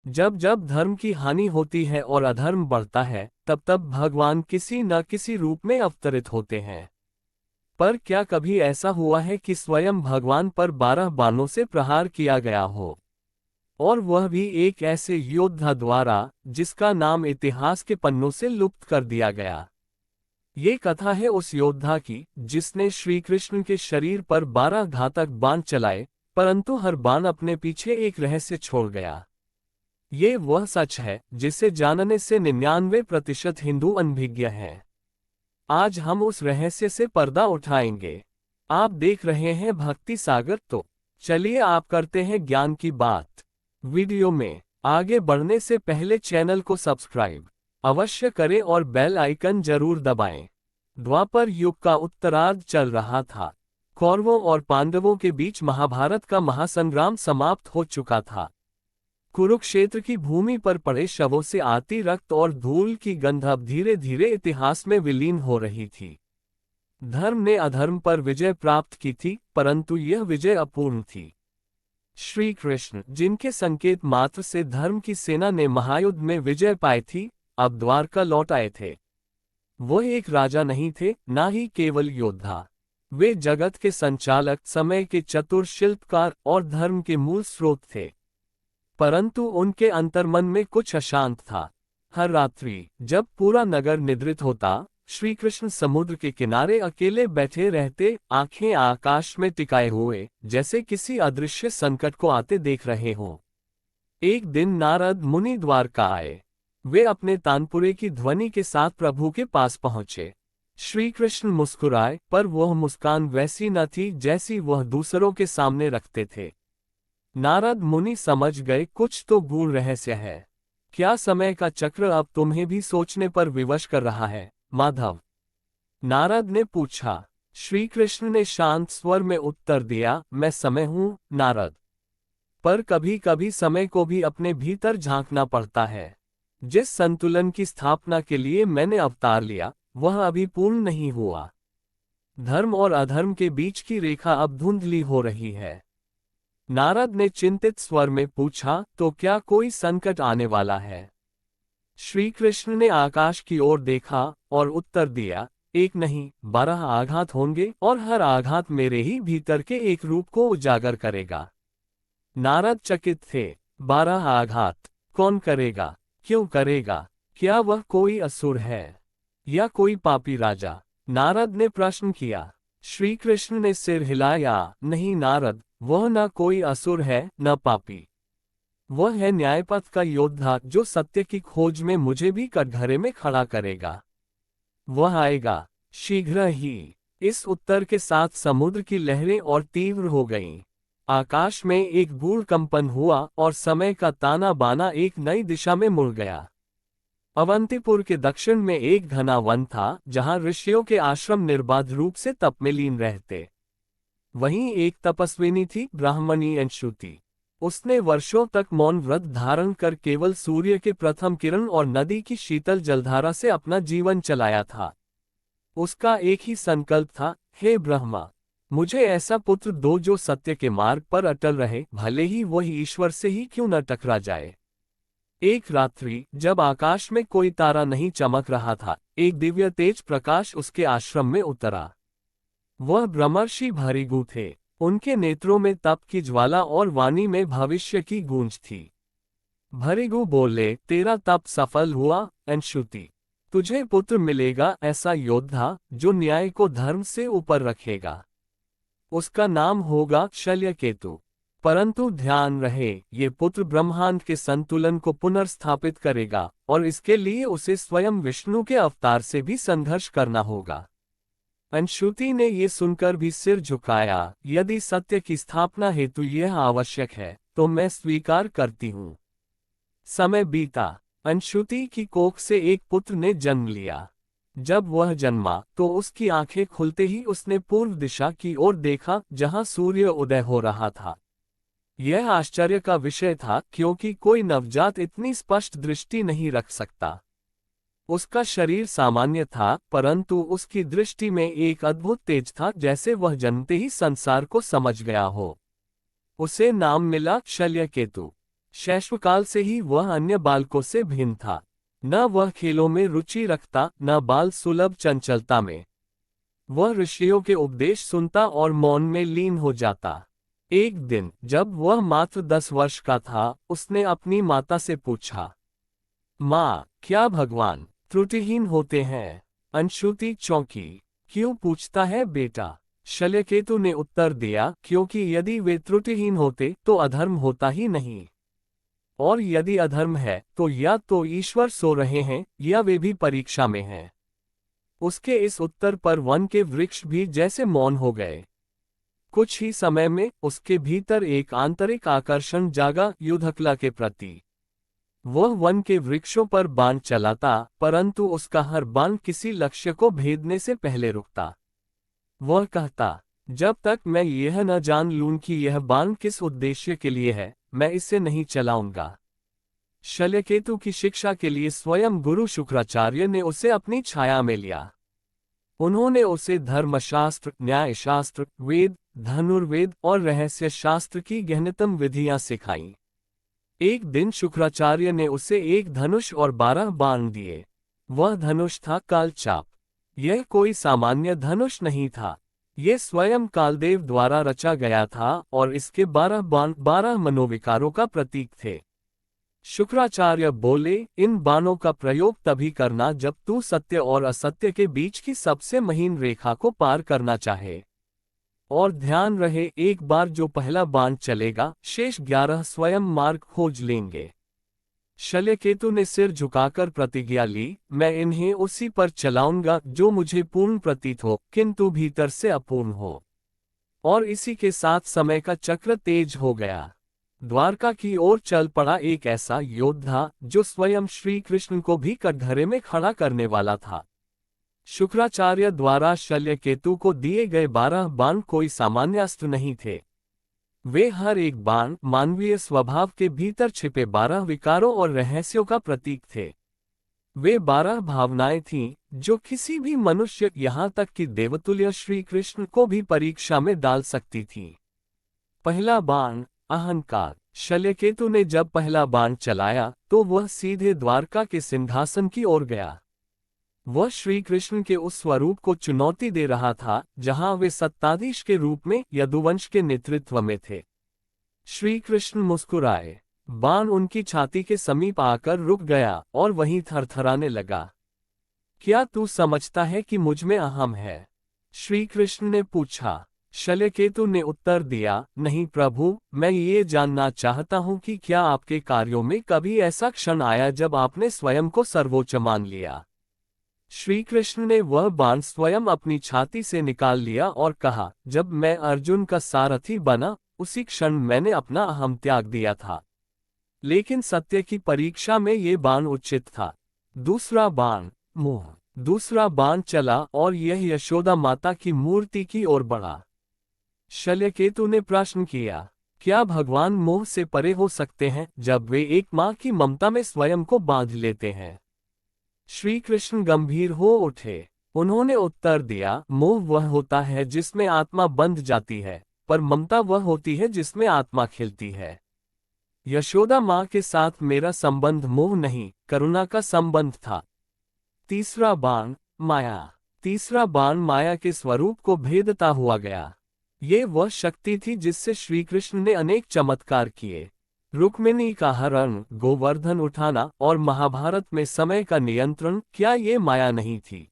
जब जब धर्म की हानि होती है और अधर्म बढ़ता है, तब तब भगवान किसी न किसी रूप में अवतरित होते हैं। पर क्या कभी ऐसा हुआ है कि स्वयं भगवान पर 12 बाणों से प्रहार किया गया हो? और वह भी एक ऐसे योद्धा द्वारा जिसका नाम इतिहास के पन्नों से लुप्त कर दिया गया। ये कथा है उस योद्धा की जिसने श्री कृष्ण के शरीर पर 12 घातक बाण चलाए, परंतु हर बाण अपने पीछे एक रहस्य छोड़ गया। ये वह सच है जिसे जानने से 99% हिंदू अनभिज्ञ हैं। आज हम उस रहस्य से पर्दा उठाएंगे। आप देख रहे हैं भक्ति सागर, तो चलिए आप करते हैं ज्ञान की बात। वीडियो में आगे बढ़ने से पहले चैनल को सब्सक्राइब अवश्य करें और बेल आइकन जरूर दबाएं। द्वापर युग का उत्तरार्ध चल रहा था। कौरवों और पांडवों के बीच महाभारत का महासंग्राम समाप्त हो चुका था। कुरुक्षेत्र की भूमि पर पड़े शवों से आती रक्त और धूल की गंध अब धीरे धीरे इतिहास में विलीन हो रही थी। धर्म ने अधर्म पर विजय प्राप्त की थी, परंतु यह विजय अपूर्ण थी। श्री कृष्ण, जिनके संकेत मात्र से धर्म की सेना ने महायुद्ध में विजय पाई थी, अब द्वारका लौट आए थे। वो एक राजा नहीं थे, ना ही केवल योद्धा। वे जगत के संचालक, समय के चतुर शिल्पकार और धर्म के मूल स्रोत थे। परंतु उनके अंतर्मन में कुछ अशांत था। हर रात्रि जब पूरा नगर निद्रित होता, श्री कृष्ण समुद्र के किनारे अकेले बैठे रहते, आंखें आकाश में टिकाए हुए, जैसे किसी अदृश्य संकट को आते देख रहे हों। एक दिन नारद मुनि द्वारका आए। वे अपने तानपुरे की ध्वनि के साथ प्रभु के पास पहुंचे। श्री कृष्ण मुस्कुराए, पर वह मुस्कान वैसी न थी जैसी वह दूसरों के सामने रखते थे। नारद मुनि समझ गए, कुछ तो गूढ़ रहस्य है। क्या समय का चक्र अब तुम्हें भी सोचने पर विवश कर रहा है, माधव? नारद ने पूछा। श्री कृष्ण ने शांत स्वर में उत्तर दिया, मैं समय हूं, नारद। पर कभी कभी समय को भी अपने भीतर झांकना पड़ता है। जिस संतुलन की स्थापना के लिए मैंने अवतार लिया, वह अभी पूर्ण नहीं हुआ। धर्म और अधर्म के बीच की रेखा अब धुंधली हो रही है। नारद ने चिंतित स्वर में पूछा, तो क्या कोई संकट आने वाला है? श्री कृष्ण ने आकाश की ओर देखा और उत्तर दिया, एक नहीं, 12 आघात होंगे और हर आघात मेरे ही भीतर के एक रूप को उजागर करेगा। नारद चकित थे। 12 आघात कौन करेगा? क्यों करेगा? क्या वह कोई असुर है या कोई पापी राजा? नारद ने प्रश्न किया। श्री कृष्ण ने सिर हिलाया, नहीं नारद, वह न कोई असुर है न पापी। वह है न्यायपथ का योद्धा जो सत्य की खोज में मुझे भी कटघरे में खड़ा करेगा। वह आएगा शीघ्र ही। इस उत्तर के साथ समुद्र की लहरें और तीव्र हो गईं। आकाश में एक गूढ़ कंपन हुआ और समय का ताना बाना एक नई दिशा में मुड़ गया। अवंतीपुर के दक्षिण में एक घना वन था, जहां ऋषियों के आश्रम निर्बाध रूप से तप में लीन रहते। वहीं एक तपस्विनी थी, ब्राह्मणी अंशुति। उसने वर्षों तक मौन व्रत धारण कर केवल सूर्य के प्रथम किरण और नदी की शीतल जलधारा से अपना जीवन चलाया था। उसका एक ही संकल्प था, हे ब्रह्मा, मुझे ऐसा पुत्र दो जो सत्य के मार्ग पर अटल रहे, भले ही वही ईश्वर से ही क्यों न टकरा जाए। एक रात्रि जब आकाश में कोई तारा नहीं चमक रहा था, एक दिव्य तेज प्रकाश उसके आश्रम में उतरा। वह ब्रह्मर्षि भृगु थे। उनके नेत्रों में तप की ज्वाला और वाणी में भविष्य की गूंज थी। भृगु बोले, तेरा तप सफल हुआ अंशुति। तुझे पुत्र मिलेगा, ऐसा योद्धा जो न्याय को धर्म से ऊपर रखेगा। उसका नाम होगा शल्यकेतु। परंतु ध्यान रहे, ये पुत्र ब्रह्मांड के संतुलन को पुनर्स्थापित करेगा और इसके लिए उसे स्वयं विष्णु के अवतार से भी संघर्ष करना होगा। अंशुति ने ये सुनकर भी सिर झुकाया, यदि सत्य की स्थापना हेतु यह आवश्यक है तो मैं स्वीकार करती हूँ। समय बीता। अंशुति की कोख से एक पुत्र ने जन्म लिया। जब वह जन्मा तो उसकी आंखें खुलते ही उसने पूर्व दिशा की ओर देखा, जहां सूर्य उदय हो रहा था। यह आश्चर्य का विषय था, क्योंकि कोई नवजात इतनी स्पष्ट दृष्टि नहीं रख सकता। उसका शरीर सामान्य था, परंतु उसकी दृष्टि में एक अद्भुत तेज था, जैसे वह जन्मते ही संसार को समझ गया हो। उसे नाम मिला शल्यकेतु। शैशवकाल से ही वह अन्य बालकों से भिन्न था। न वह खेलों में रुचि रखता, न बाल सुलभ चंचलता में। वह ऋषियों के उपदेश सुनता और मौन में लीन हो जाता। एक दिन जब वह मात्र 10 वर्ष का था, उसने अपनी माता से पूछा, माँ, क्या भगवान त्रुटिहीन होते हैं? अंशुति चौंकी। क्यों पूछता है बेटा? शल्यकेतु ने उत्तर दिया, क्योंकि यदि वे त्रुटिहीन होते तो अधर्म होता ही नहीं। और यदि अधर्म है तो या तो ईश्वर सो रहे हैं या वे भी परीक्षा में हैं। उसके इस उत्तर पर वन के वृक्ष भी जैसे मौन हो गए। कुछ ही समय में उसके भीतर एक आंतरिक आकर्षण जागा, युद्धकला के प्रति। वह वन के वृक्षों पर बाण चलाता, परंतु उसका हर बाण किसी लक्ष्य को भेदने से पहले रुकता। वह कहता, जब तक मैं यह न जान लूं कि यह बाण किस उद्देश्य के लिए है, मैं इसे नहीं चलाऊंगा। शल्यकेतु की शिक्षा के लिए स्वयं गुरु शुक्राचार्य ने उसे अपनी छाया में लिया। उन्होंने उसे धर्मशास्त्र, न्यायशास्त्र, वेद, धनुर्वेद और रहस्य शास्त्र की गहनतम विधियां सिखाईं। एक दिन शुक्राचार्य ने उसे एक धनुष और 12 बाण दिए। वह धनुष था कालचाप। यह कोई सामान्य धनुष नहीं था। यह स्वयं कालदेव द्वारा रचा गया था और इसके 12 बाण 12 मनोविकारों का प्रतीक थे। शुक्राचार्य बोले, इन बाणों का प्रयोग तभी करना जब तू सत्य और असत्य के बीच की सबसे महीन रेखा को पार करना चाहे। और ध्यान रहे, एक बार जो पहला बाण चलेगा, शेष 11 स्वयं मार्ग खोज लेंगे। शल्यकेतु ने सिर झुकाकर प्रतिज्ञा ली, मैं इन्हें उसी पर चलाऊंगा जो मुझे पूर्ण प्रतीत हो, किंतु भीतर से अपूर्ण हो। और इसी के साथ समय का चक्र तेज हो गया। द्वारका की ओर चल पड़ा एक ऐसा योद्धा जो स्वयं श्री कृष्ण को भी कटघरे में खड़ा करने वाला था। शुक्राचार्य द्वारा शल्यकेतु को दिए गए 12 बाण कोई सामान्य अस्त्र नहीं थे। वे हर एक बाण मानवीय स्वभाव के भीतर छिपे 12 विकारों और रहस्यों का प्रतीक थे। वे 12 भावनाएं थीं जो किसी भी मनुष्य, यहाँ तक कि देवतुल्य श्री कृष्ण को भी परीक्षा में डाल सकती थीं। पहला बाण अहंकार। शल्यकेतु ने जब पहला बाण चलाया तो वह सीधे द्वारका के सिंहासन की ओर गया। वह श्री कृष्ण के उस स्वरूप को चुनौती दे रहा था जहां वे सत्ताधीश के रूप में यदुवंश के नेतृत्व में थे। श्री कृष्ण मुस्कुराए। बाण उनकी छाती के समीप आकर रुक गया और वहीं थरथराने लगा। क्या तू समझता है कि मुझ में अहम है? श्री कृष्ण ने पूछा। शल्यकेतु ने उत्तर दिया, नहीं प्रभु, मैं ये जानना चाहता हूं कि क्या आपके कार्यों में कभी ऐसा क्षण आया जब आपने स्वयं को सर्वोच्च मान लिया? श्री कृष्ण ने वह बाण स्वयं अपनी छाती से निकाल लिया और कहा, जब मैं अर्जुन का सारथी बना, उसी क्षण मैंने अपना अहम त्याग दिया था। लेकिन सत्य की परीक्षा में ये बाण उचित था। दूसरा बाण मोह। दूसरा बाण चला और यह यशोदा माता की मूर्ति की ओर बढ़ा। शल्यकेतु ने प्रश्न किया, क्या भगवान मोह से परे हो सकते हैं जब वे एक मां की ममता में स्वयं को बांध लेते हैं? श्री कृष्ण गंभीर हो उठे। उन्होंने उत्तर दिया, मोह वह होता है जिसमें आत्मा बंध जाती है, पर ममता वह होती है जिसमें आत्मा खिलती है। यशोदा मां के साथ मेरा संबंध मोह नहीं, करुणा का संबंध था। तीसरा बाण माया। तीसरा बाण माया के स्वरूप को भेदता हुआ गया। ये वह शक्ति थी जिससे श्री कृष्ण ने अनेक चमत्कार किए। रुक्मिणी का हरण, गोवर्धन उठाना और महाभारत में समय का नियंत्रण, क्या ये माया नहीं थी?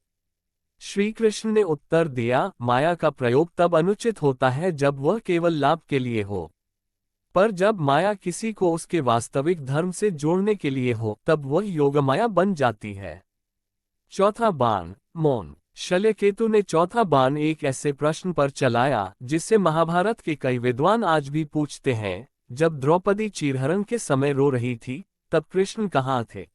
श्री कृष्ण ने उत्तर दिया, माया का प्रयोग तब अनुचित होता है जब वह केवल लाभ के लिए हो, पर जब माया किसी को उसके वास्तविक धर्म से जोड़ने के लिए हो तब वह योगमाया बन जाती है। चौथा बाण मौन। शल्यकेतु ने चौथा बाण एक ऐसे प्रश्न पर चलाया जिससे महाभारत के कई विद्वान आज भी पूछते हैं, जब द्रौपदी चीरहरण के समय रो रही थी तब कृष्ण कहाँ थे?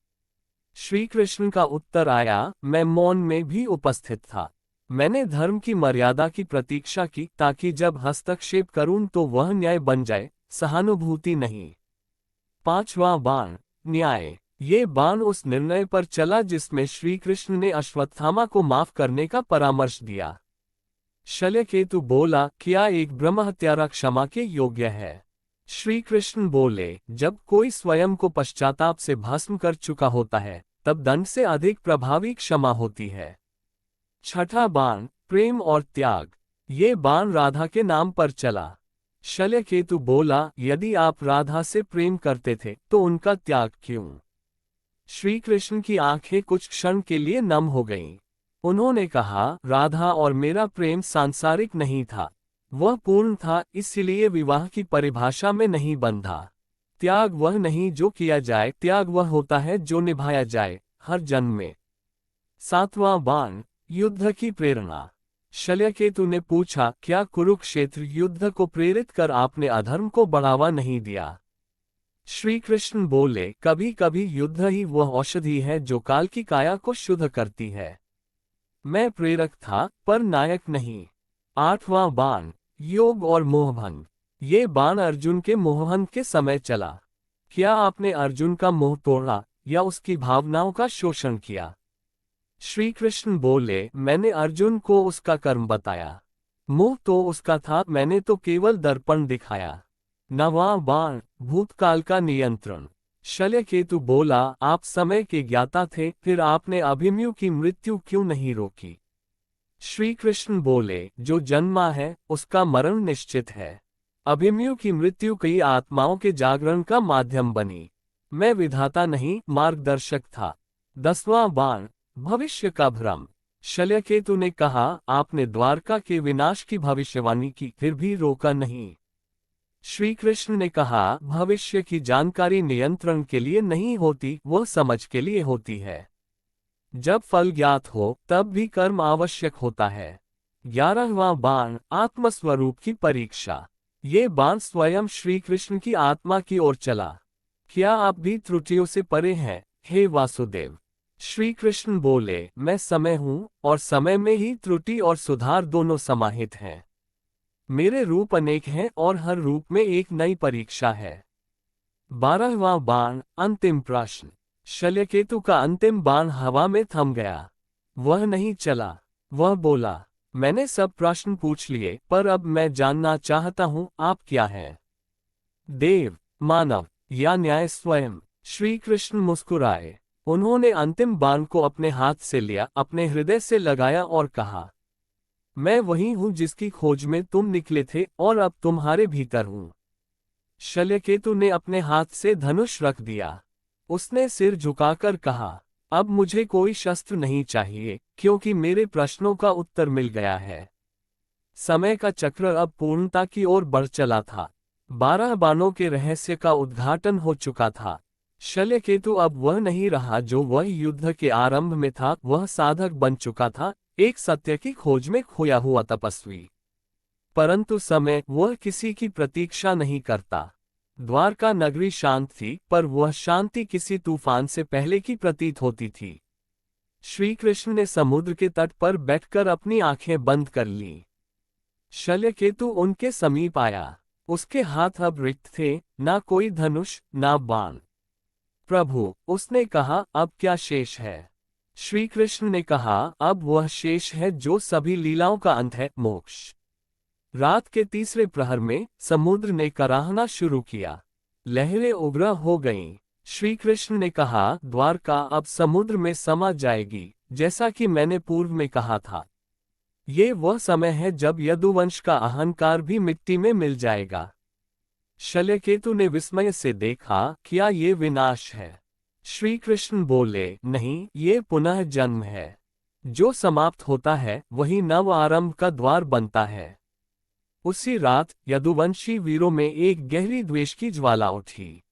श्री कृष्ण का उत्तर आया, मैं मौन में भी उपस्थित था। मैंने धर्म की मर्यादा की प्रतीक्षा की ताकि जब हस्तक्षेप करूं तो वह न्याय बन जाए, सहानुभूति नहीं। पांचवा बाण न्याय। ये बाण उस निर्णय पर चला जिसमें श्री कृष्ण ने अश्वत्थामा को माफ करने का परामर्श दिया। शल्यकेतु बोला, क्या एक ब्रह्महत्यारा क्षमा के योग्य है? श्री कृष्ण बोले, जब कोई स्वयं को पश्चाताप से भस्म कर चुका होता है, तब दंड से अधिक प्रभावी क्षमा होती है। छठा बाण, प्रेम और त्याग। ये बाण राधा के नाम पर चला। शल्यकेतु बोला, यदि आप राधा से प्रेम करते थे तो उनका त्याग क्यों? श्री कृष्ण की आंखें कुछ क्षण के लिए नम हो गईं। उन्होंने कहा, राधा और मेरा प्रेम सांसारिक नहीं था, वह पूर्ण था, इसलिए विवाह की परिभाषा में नहीं बंधा। त्याग वह नहीं जो किया जाए, त्याग वह होता है जो निभाया जाए, हर जन्म में। सातवां बाण, युद्ध की प्रेरणा। शल्यकेतु ने पूछा, क्या कुरुक्षेत्र युद्ध को प्रेरित कर आपने अधर्म को बढ़ावा नहीं दिया? श्री कृष्ण बोले, कभी कभी युद्ध ही वह औषधि है जो काल की काया को शुद्ध करती है। मैं प्रेरक था, पर नायक नहीं। आठवां बाण, योग और मोहभंग। ये बाण अर्जुन के मोहभंग के समय चला। क्या आपने अर्जुन का मोह तोड़ा या उसकी भावनाओं का शोषण किया? श्री कृष्ण बोले, मैंने अर्जुन को उसका कर्म बताया। मोह तो उसका था, मैंने तो केवल दर्पण दिखाया। नवां बाण, भूतकाल का नियंत्रण। शल्यकेतु बोला, आप समय के ज्ञाता थे, फिर आपने अभिमन्यु की मृत्यु क्यों नहीं रोकी? श्री कृष्ण बोले, जो जन्मा है उसका मरण निश्चित है। अभिमन्यु की मृत्यु कई आत्माओं के जागरण का माध्यम बनी। मैं विधाता नहीं, मार्गदर्शक था। 10वां बाण, भविष्य का भ्रम। शल्यकेतु ने कहा, आपने द्वारका के विनाश की भविष्यवाणी की, फिर भी रोका नहीं। श्री कृष्ण ने कहा, भविष्य की जानकारी नियंत्रण के लिए नहीं होती, वह समझ के लिए होती है। जब फल ज्ञात हो तब भी कर्म आवश्यक होता है। 11वां बाण, आत्मस्वरूप की परीक्षा। ये बाण स्वयं श्री कृष्ण की आत्मा की ओर चला। क्या आप भी त्रुटियों से परे हैं, हे वासुदेव? श्री कृष्ण बोले, मैं समय हूँ, और समय में ही त्रुटि और सुधार दोनों समाहित हैं। मेरे रूप अनेक हैं और हर रूप में एक नई परीक्षा है। 12वां बाण, अंतिम प्रश्न। शल्यकेतु का अंतिम बाण हवा में थम गया। वह नहीं चला। वह बोला, मैंने सब प्रश्न पूछ लिए, पर अब मैं जानना चाहता हूँ, आप क्या हैं? देव, मानव या न्याय स्वयं? श्री कृष्ण मुस्कुराए। उन्होंने अंतिम बाण को अपने हाथ से लिया, अपने हृदय से लगाया और कहा, मैं वही हूँ जिसकी खोज में तुम निकले थे और अब तुम्हारे भीतर हूँ। शल्यकेतु ने अपने हाथ से धनुष रख दिया। उसने सिर झुकाकर कहा, अब मुझे कोई शस्त्र नहीं चाहिए, क्योंकि मेरे प्रश्नों का उत्तर मिल गया है। समय का चक्र अब पूर्णता की ओर बढ़ चला था। 12 बाणों के रहस्य का उद्घाटन हो चुका था। शल्यकेतु अब वह नहीं रहा जो वह युद्ध के आरंभ में था, वह साधक बन चुका था, एक सत्य की खोज में खोया हुआ तपस्वी। परंतु समय, वह किसी की प्रतीक्षा नहीं करता। द्वारका नगरी शांत थी, पर वह शांति किसी तूफान से पहले की प्रतीत होती थी। श्री कृष्ण ने समुद्र के तट पर बैठकर अपनी आंखें बंद कर लीं। शल्यकेतु उनके समीप आया। उसके हाथ अब रिक्त थे, ना कोई धनुष, ना बाण। प्रभु, उसने कहा, अब क्या शेष है? श्री कृष्ण ने कहा, अब वह शेष है जो सभी लीलाओं का अंत है, मोक्ष। रात के तीसरे प्रहर में समुद्र ने कराहना शुरू किया। लहरें उग्र हो गईं। श्री कृष्ण ने कहा, द्वारका अब समुद्र में समा जाएगी, जैसा कि मैंने पूर्व में कहा था। ये वह समय है जब यदुवंश का अहंकार भी मिट्टी में मिल जाएगा। शल्यकेतु ने विस्मय से देखा, क्या ये विनाश है? श्री कृष्ण बोले, नहीं, ये पुनः जन्म है। जो समाप्त होता है वही नव आरंभ का द्वार बनता है। उसी रात यदुवंशी वीरों में एक गहरी द्वेष की ज्वाला उठी।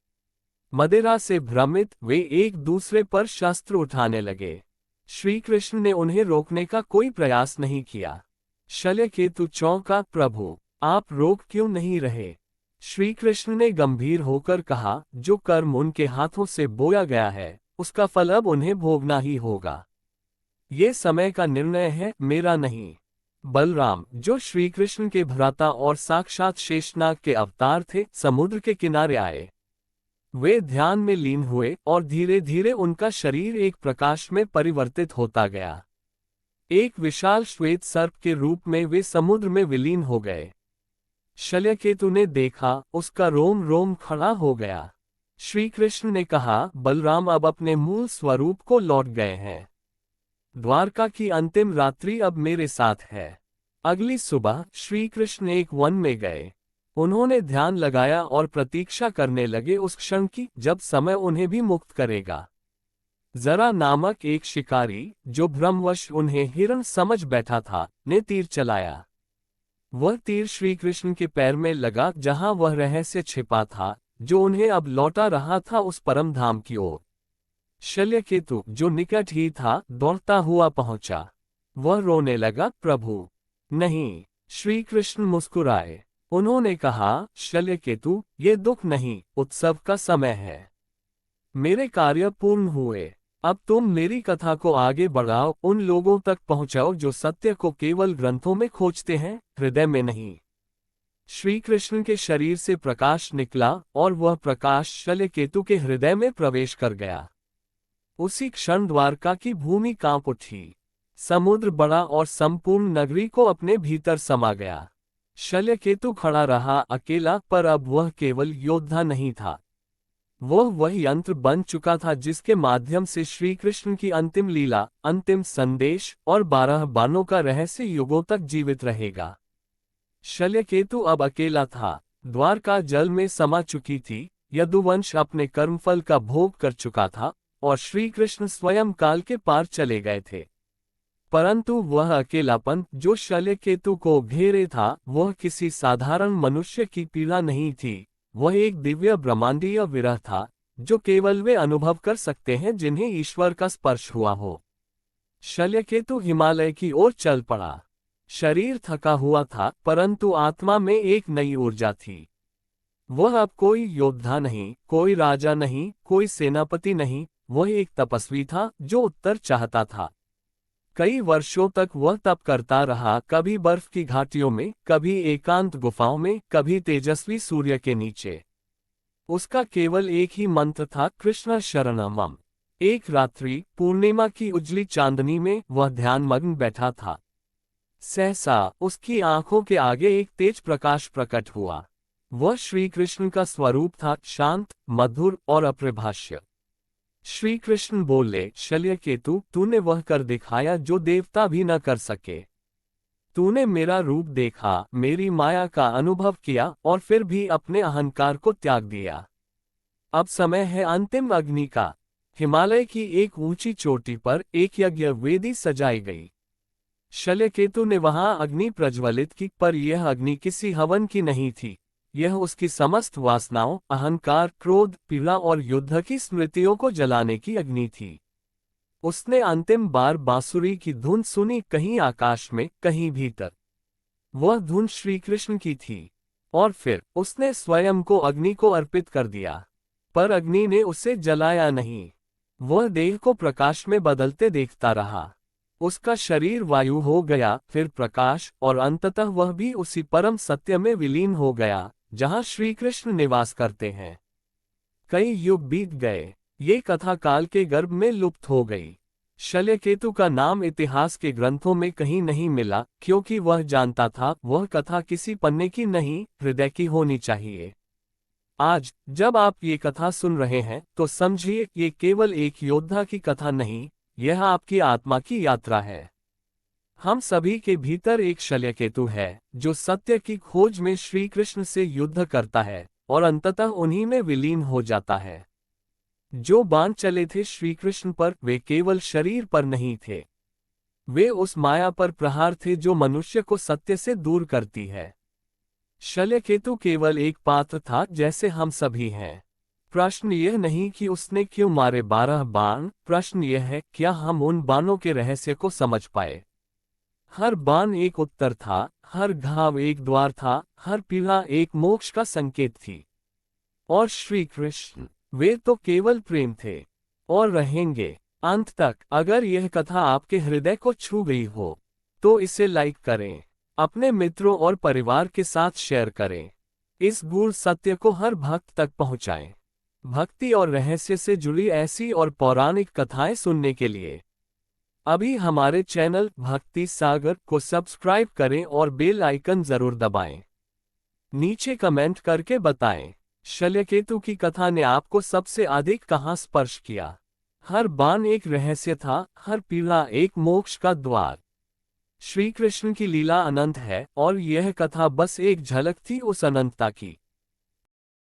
मदिरा से भ्रमित वे एक दूसरे पर शस्त्र उठाने लगे। श्री कृष्ण ने उन्हें रोकने का कोई प्रयास नहीं किया। शल्यकेतु चौंका, प्रभु, आप रोक क्यों नहीं रहे? श्री कृष्ण ने गंभीर होकर कहा, जो कर्म उनके हाथों से बोया गया है, उसका फल अब उन्हें भोगना ही होगा। ये समय का निर्णय है, मेरा नहीं। बलराम, जो श्री कृष्ण के भ्राता और साक्षात शेषनाग के अवतार थे, समुद्र के किनारे आए। वे ध्यान में लीन हुए और धीरे धीरे उनका शरीर एक प्रकाश में परिवर्तित होता गया। एक विशाल श्वेत सर्प के रूप में वे समुद्र में विलीन हो गए। शल्यकेतु ने देखा, उसका रोम रोम खड़ा हो गया। श्री कृष्ण ने कहा, बलराम अब अपने मूल स्वरूप को लौट गए हैं। द्वारका की अंतिम रात्रि अब मेरे साथ है। अगली सुबह श्री कृष्ण एक वन में गए। उन्होंने ध्यान लगाया और प्रतीक्षा करने लगे उस क्षण की जब समय उन्हें भी मुक्त करेगा। जरा नामक एक शिकारी, जो भ्रमवश उन्हें हिरण समझ बैठा था, ने तीर चलाया। वह तीर श्री कृष्ण के पैर में लगा जहां वह रहस्य छिपा था, जो उन्हें अब लौटा रहा था उस परम धाम की ओर। शल्यकेतु, जो निकट ही था, दौड़ता हुआ पहुंचा। वह रोने लगा, प्रभु नहीं। श्री कृष्ण मुस्कुराए। उन्होंने कहा, शल्यकेतु, ये दुख नहीं, उत्सव का समय है। मेरे कार्य पूर्ण हुए। अब तुम मेरी कथा को आगे बढ़ाओ, उन लोगों तक पहुंचाओ जो सत्य को केवल ग्रंथों में खोजते हैं, हृदय में नहीं। श्री कृष्ण के शरीर से प्रकाश निकला और वह प्रकाश शल्यकेतु के हृदय में प्रवेश कर गया। उसी क्षण द्वारका की भूमि कांप उठी। समुद्र बड़ा और संपूर्ण नगरी को अपने भीतर समा गया। शल्यकेतु खड़ा रहा अकेला, पर अब वह केवल योद्धा नहीं था। वह यंत्र बन चुका था जिसके माध्यम से श्री कृष्ण की अंतिम लीला, अंतिम संदेश और 12 बाणों का रहस्य युगों तक जीवित रहेगा। शल्यकेतु अब अकेला था। द्वारका जल में समा चुकी थी, यदुवंश अपने कर्मफल का भोग कर चुका था और श्री कृष्ण स्वयं काल के पार चले गए थे। परंतु वह अकेलापन जो शल्यकेतु को घेरे था, वह किसी साधारण मनुष्य की पीड़ा नहीं थी। वह एक दिव्य ब्रह्मांडीय विरह था, जो केवल वे अनुभव कर सकते हैं जिन्हें ईश्वर का स्पर्श हुआ हो। शल्यकेतु हिमालय की ओर चल पड़ा। शरीर थका हुआ था, परंतु आत्मा में एक नई ऊर्जा थी। वह अब कोई योद्धा नहीं, कोई राजा नहीं, कोई सेनापति नहीं, वह एक तपस्वी था जो उत्तर चाहता था। कई वर्षों तक वह तप करता रहा, कभी बर्फ की घाटियों में, कभी एकांत गुफाओं में, कभी तेजस्वी सूर्य के नीचे। उसका केवल एक ही मंत्र था, कृष्ण शरणमम। एक रात्रि पूर्णिमा की उजली चांदनी में वह ध्यानमग्न बैठा था। सहसा उसकी आंखों के आगे एक तेज प्रकाश प्रकट हुआ। वह श्री कृष्ण का स्वरूप था, शांत, मधुर और अप्रभाष्य। श्री कृष्ण बोले, शल्यकेतु, तूने वह कर दिखाया जो देवता भी न कर सके। तूने मेरा रूप देखा, मेरी माया का अनुभव किया और फिर भी अपने अहंकार को त्याग दिया। अब समय है अंतिम अग्नि का। हिमालय की एक ऊंची चोटी पर एक यज्ञ वेदी सजाई गई। शल्यकेतु ने वहां अग्नि प्रज्वलित की, पर यह अग्नि किसी हवन की नहीं थी। यह उसकी समस्त वासनाओं, अहंकार, क्रोध, पीड़ा और युद्ध की स्मृतियों को जलाने की अग्नि थी। उसने अंतिम बार बांसुरी की धुन सुनी, कहीं आकाश में, कहीं भीतर। वह धुन श्री कृष्ण की थी। और फिर उसने स्वयं को अग्नि को अर्पित कर दिया। पर अग्नि ने उसे जलाया नहीं। वह देह को प्रकाश में बदलते देखता रहा। उसका शरीर वायु हो गया, फिर प्रकाश, और अंततः वह भी उसी परम सत्य में विलीन हो गया जहां श्री कृष्ण निवास करते हैं। कई युग बीत गए। ये कथा काल के गर्भ में लुप्त हो गई। शल्यकेतु का नाम इतिहास के ग्रंथों में कहीं नहीं मिला, क्योंकि वह जानता था वह कथा किसी पन्ने की नहीं, हृदय की होनी चाहिए। आज जब आप ये कथा सुन रहे हैं तो समझिए, ये केवल एक योद्धा की कथा नहीं, यह आपकी आत्मा की यात्रा है। हम सभी के भीतर एक शल्यकेतु है जो सत्य की खोज में श्री कृष्ण से युद्ध करता है और अंततः उन्हीं में विलीन हो जाता है। जो बाण चले थे श्री कृष्ण पर, वे केवल शरीर पर नहीं थे। वे उस माया पर प्रहार थे जो मनुष्य को सत्य से दूर करती है। शल्यकेतु केवल एक पात्र था, जैसे हम सभी हैं। प्रश्न यह नहीं कि उसने क्यों मारे 12 बाण, प्रश्न यह है, क्या हम उन बाणों के रहस्य को समझ पाए। हर बाण एक उत्तर था, हर घाव एक द्वार था, हर पीड़ा एक मोक्ष का संकेत थी। और श्री कृष्ण, वे तो केवल प्रेम थे और रहेंगे अंत तक। अगर यह कथा आपके हृदय को छू गई हो तो इसे लाइक करें, अपने मित्रों और परिवार के साथ शेयर करें। इस गूढ़ सत्य को हर भक्त तक पहुंचाएं। भक्ति और रहस्य से जुड़ी ऐसी और पौराणिक कथाएं सुनने के लिए अभी हमारे चैनल भक्ति सागर को सब्सक्राइब करें और बेल आइकन जरूर दबाएं। नीचे कमेंट करके बताएं, शल्यकेतु की कथा ने आपको सबसे अधिक कहाँ स्पर्श किया। हर बाण एक रहस्य था, हर पीड़ा एक मोक्ष का द्वार। श्री कृष्ण की लीला अनंत है और यह कथा बस एक झलक थी उस अनंतता की।